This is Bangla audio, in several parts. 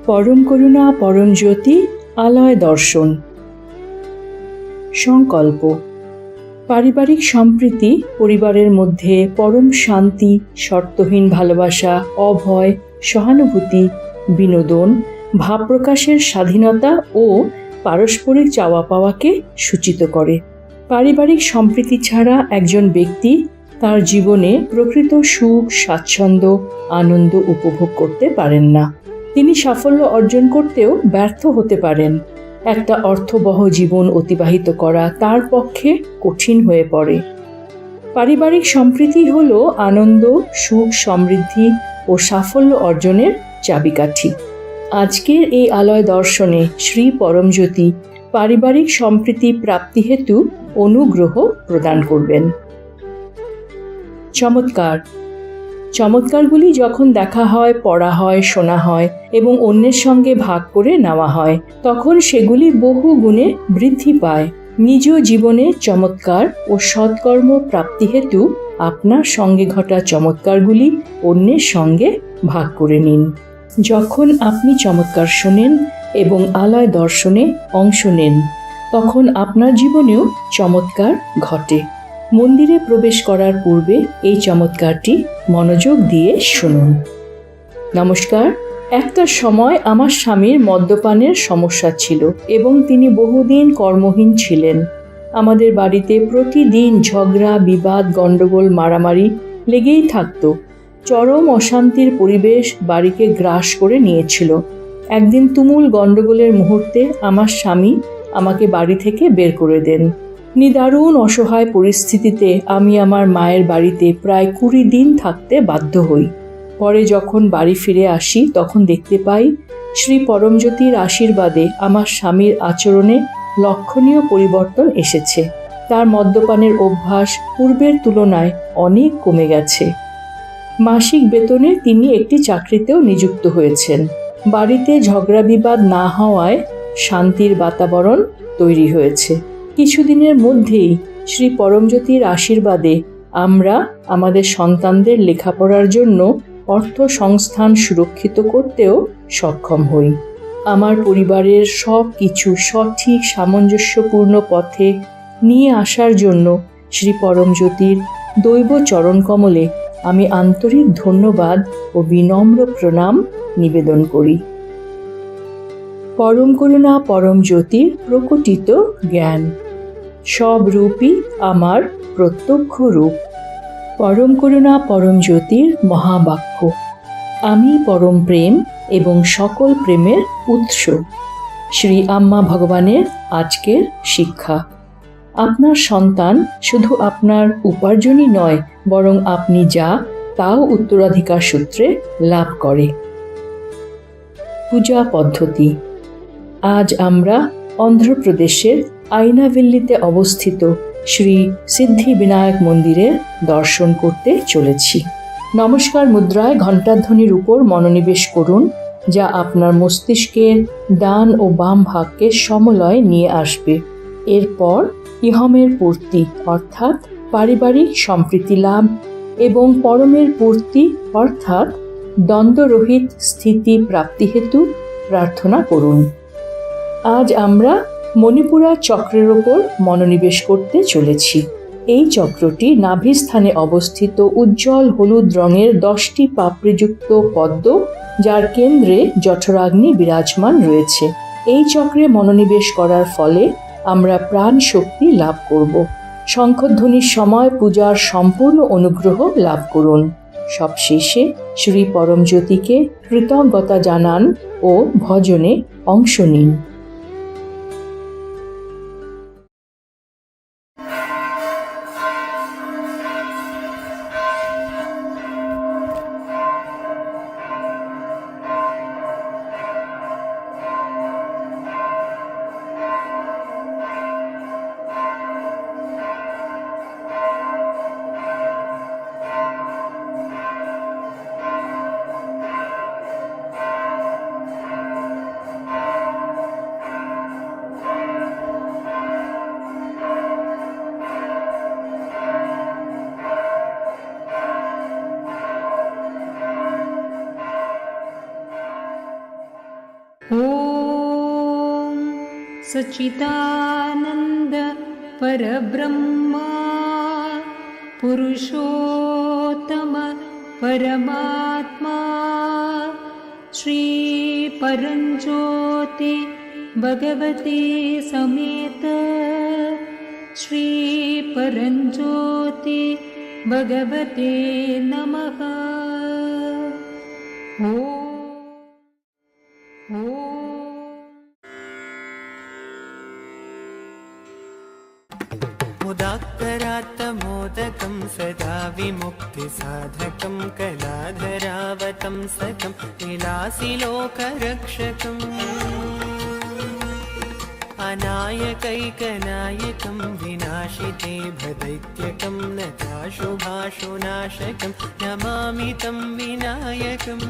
পরম করুণা পরম জ্যোতি আলয় দর্শন। সংকল্প। পারিবারিক সম্প্রীতি, পরিবারের মধ্যে পরম শান্তি, শর্তহীন ভালোবাসা, অভয়, সহানুভূতি, বিনোদন, ভাব প্রকাশের স্বাধীনতা ও পারস্পরিক চাওয়া পাওয়াকে সূচিত করে। পারিবারিক সম্প্রীতি ছাড়া একজন ব্যক্তি তার জীবনে প্রকৃত সুখ, স্বাচ্ছন্দ্য, আনন্দ উপভোগ করতে পারেন না। তিনি সাফল্য অর্জন করতেও ব্যর্থ হতে পারেন। একটা অর্থবহ জীবন অতিবাহিত করা তার পক্ষে কঠিন হয়ে পড়ে। পারিবারিক সম্প্রীতি হল আনন্দ, সুখ, সমৃদ্ধি ও সাফল্য অর্জনের চাবিকাঠি। আজকের এই আলয় দর্শনে শ্রী পরমজ্যোতি পারিবারিক সম্প্রীতি প্রাপ্তি হেতু অনুগ্রহ প্রদান করবেন। চমৎকার। চমৎকারগুলি যখন দেখা হয়, পড়া হয়, শোনা হয় এবং অন্যের সঙ্গে ভাগ করে নেওয়া হয়, তখন সেগুলি বহু গুণে বৃদ্ধি পায়। নিজ জীবনে চমৎকার ও সৎকর্ম প্রাপ্তি হেতু আপনার সঙ্গে ঘটা চমৎকারগুলি অন্যের সঙ্গে ভাগ করে নিন। যখন আপনি চমৎকার শোনেন এবং আলয় দর্শনে অংশ নেন, তখন আপনার জীবনেও চমৎকার ঘটে। মন্দিরে প্রবেশ করার পূর্বে এই চমৎকারটি মনোযোগ দিয়ে শুনুন। নমস্কার। একটা সময় আমার স্বামীর মদ্যপানের সমস্যা ছিল এবং তিনি বহুদিন কর্মহীন ছিলেন। আমাদের বাড়িতে প্রতিদিন ঝগড়া, বিবাদ, গণ্ডগোল, মারামারি লেগেই থাকতো। চরম অশান্তির পরিবেশ বাড়িকে গ্রাস করে নিয়েছিল। একদিন তুমুল গণ্ডগোলের মুহূর্তে আমার স্বামী আমাকে বাড়ি থেকে বের করে দেন। নিদারুণ অসহায় পরিস্থিতিতে আমি আমার মায়ের বাড়িতে প্রায় 20 দিন থাকতে বাধ্য হই। পরে যখন বাড়ি ফিরে আসি, তখন দেখতে পাই শ্রী পরমজ্যোতির আশীর্বাদে আমার স্বামীর আচরণে লক্ষণীয় পরিবর্তন এসেছে। তার মদ্যপানের অভ্যাস পূর্বের তুলনায় অনেক কমে গেছে। মাসিক বেতনে তিনি একটি চাকরিতেও নিযুক্ত হয়েছেন। বাড়িতে ঝগড়া বিবাদ না হওয়ায় শান্তির বাতাবরণ তৈরি হয়েছে। কিছুদিনের মধ্যেই শ্রী পরমজ্যোতির আশীর্বাদে আমরা আমাদের সন্তানদের লেখাপড়ার জন্য অর্থ সংস্থান সুরক্ষিত করতেও সক্ষম হই। আমার পরিবারের সব কিছু সঠিক সামঞ্জস্যপূর্ণ পথে নিয়ে আসার জন্য শ্রী পরমজ্যোতির দৈব চরণ কমলে আমি আন্তরিক ধন্যবাদ ও বিনম্র প্রণাম নিবেদন করি। পরম করুণা পরম জ্যোতির প্রকটিত জ্ঞান, সব রূপই আমার প্রত্যক্ষ রূপ। পরম করুণা পরম জ্যোতির মহাবাক্য, আমি পরম প্রেম এবং সকল প্রেমের উৎস। শ্রী আম্মা ভগবানের আজকের শিক্ষা। আপনার সন্তান শুধু আপনার উপার্জনই নয়, বরং আপনি যা তাও উত্তরাধিকার সূত্রে লাভ করে। পূজা পদ্ধতি। আজ আমরা অন্ধ্রপ্রদেশের আইনাভেল্লিতে অবস্থিত শ্রী সিদ্ধি বিনায়ক মন্দিরের দর্শন করতে চলেছি। নমস্কার মুদ্রায় ঘণ্টাধ্বনির উপর মনোনিবেশ করুন, যা আপনার মস্তিষ্কের ডান ও বাম ভাগকে সমলয় নিয়ে আসবে। এরপর ইহমের পূর্তি অর্থাৎ পারিবারিক সম্প্রীতি লাভ এবং পরমের পূর্তি অর্থাৎ দ্বন্দ্বরহিত স্থিতি প্রাপ্তি হেতু প্রার্থনা করুন। আজ আমরা মণিপুরা চক্রের ওপর মনোনিবেশ করতে চলেছি। এই চক্রটি নাভিস্থানে অবস্থিত উজ্জ্বল হলুদ রঙের 10টি পাপড়িযুক্ত পদ্ম, যার কেন্দ্রে জঠরাগ্নি বিরাজমান রয়েছে। এই চক্রে মনোনিবেশ করার ফলে আমরা প্রাণ শক্তি লাভ করব। শঙ্খধ্বনির সময় পূজার সম্পূর্ণ অনুগ্রহ লাভ করুন। সবশেষে শ্রী পরমজ্যোতিকে কৃতজ্ঞতা জানান ও ভজনে অংশ নিন। ॐ सच्चिदानन्द परब्रह्मा पुरुषोत्तम परमात्मा श्री परञ्ज्योति भगवते समेत श्री परञ्ज्योति भगवते नमः। ॐ मुदाक्करात्तमोदकं सदा विमुक्तिसाधकं कलाधरावतंसकं विलासिलोकरक्षकम् अनायकैकनायकं विनाशिते भदैत्यकं नताशुभाशुनाशकं नमामि तं विनायकम्।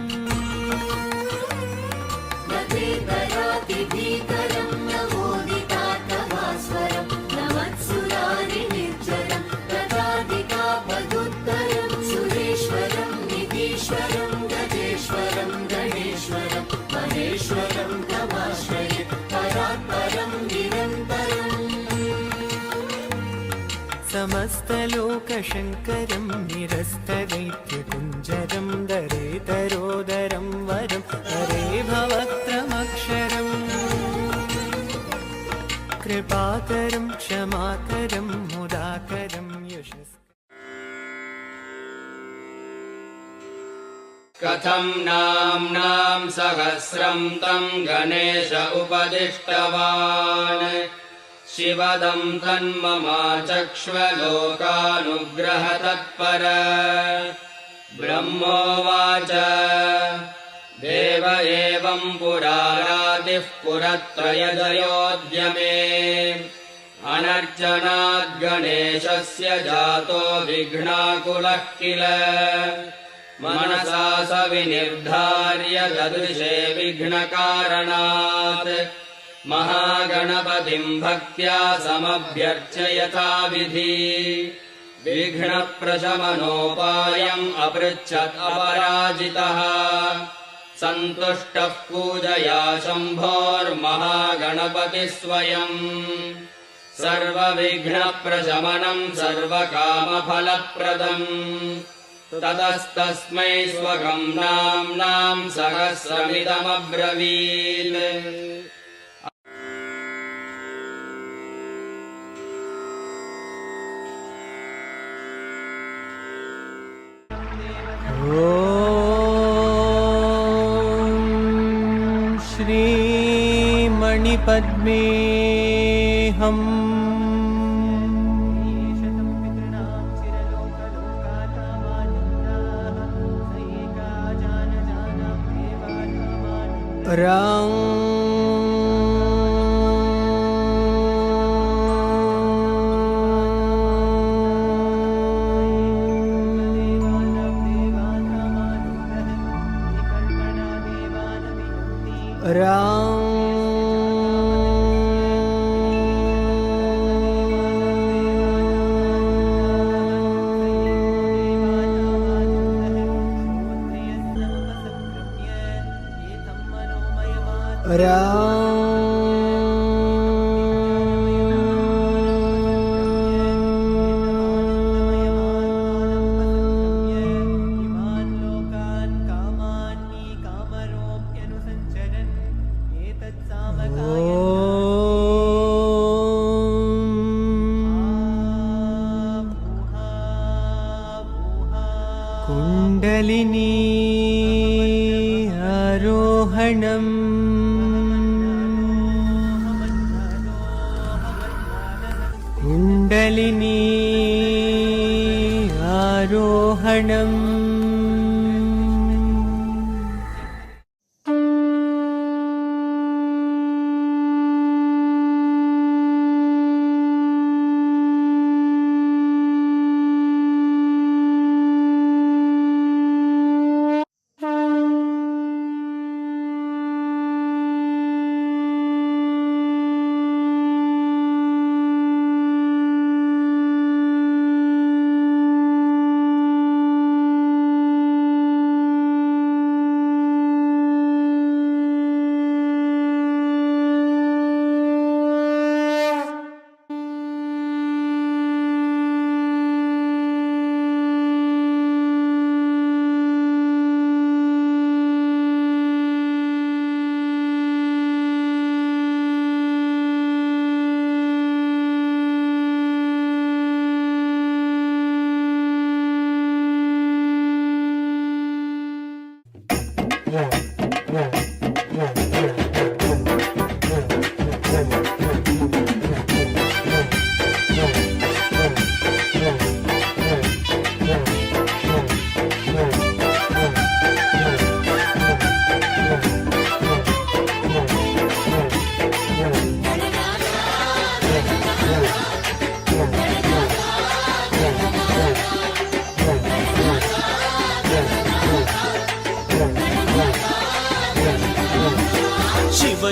भीकरं नमोदितात्मभास्वरं नमत्सुरारिनिर्जरं प्रदादिकापदुत्तरं सुरेश्वरं निधीश्वरं गजेश्वरं गणेश्वरं महेश्वरं तमाश्रये परात्परं निरन्तरम्। समस्तलोकशङ्करं निरस्तदैत्यकुञ्जरं दरेतरोदरं वरं हरे भवक्त्रमक्षरम् कृपाकरं क्षमाकरं मुदाकरं कथं नाम्नां सहस्रं तं गणेश उपदिष्टवान् शिवदं तन्ममाचक्ष्वलोकानुग्रहतत्पर। ब्रह्मोवाच देव एवं पुरारातिः पुरत्रयजयोऽद्य मे अनर्चनाद्गणेशस्य जातो विघ्नाकुलः किल मनसा स विनिर्धार्य ददृशे विघ्नकारणात् महागणपतिं भक्त्या समभ्यर्चयताविधि विघ्नप्रशमनोपायम् अपृच्छत् अपराजितः सन्तुष्टः पूजया शम्भोर्महागणपतिः स्वयम् सर्वविघ्नप्रशमनम् सर्वकामफलप्रदम् ततस्तस्मै स्वकं नाम्नां सहस्रमिदमब्रवीत्। ॐ श्रीमणिपद्मेऽहम् रां कुण्डलिनी आरोहणम् कुण्डलिनी आरोहणम्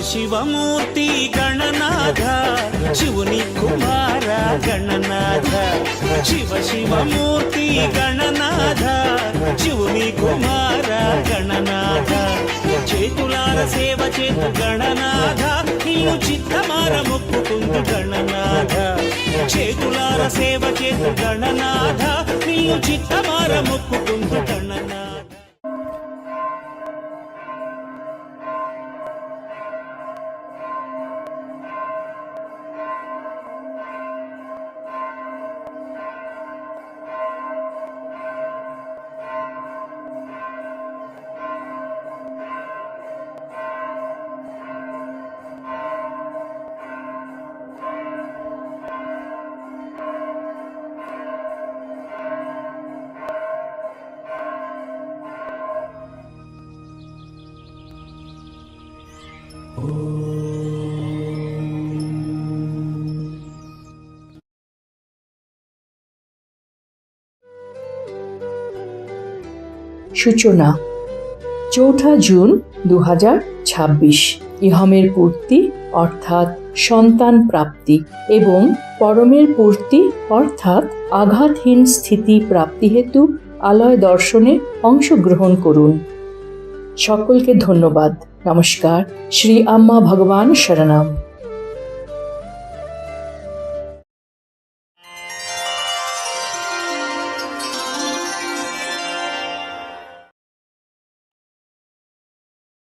శివమూర్తి గణనాథ శివుని కుమార గణనాథ శివమూర్తి గణనాథ శివుని కుమార గణనాథ చేతులార సేవ చేతు గణనాథ నీవు చిత్తమార మొక్కుకుందు గణనాథ చేతులార సేవ చేతు గణనాథ నీవు చిత్తమార మొక్కుకుందు గణనాథ. সূচনা 4 জুন 2026 ইহমের পূর্তি অর্থাৎ সন্তান প্রাপ্তি এবং পরমের পূর্তি অর্থাৎ আঘাতহীন স্থিতি প্রাপ্তি হেতু আলয় দর্শনে অংশগ্রহণ করুন। সকলকে ধন্যবাদ। নমস্কার। শ্রী আম্মা ভগবান শরণাম।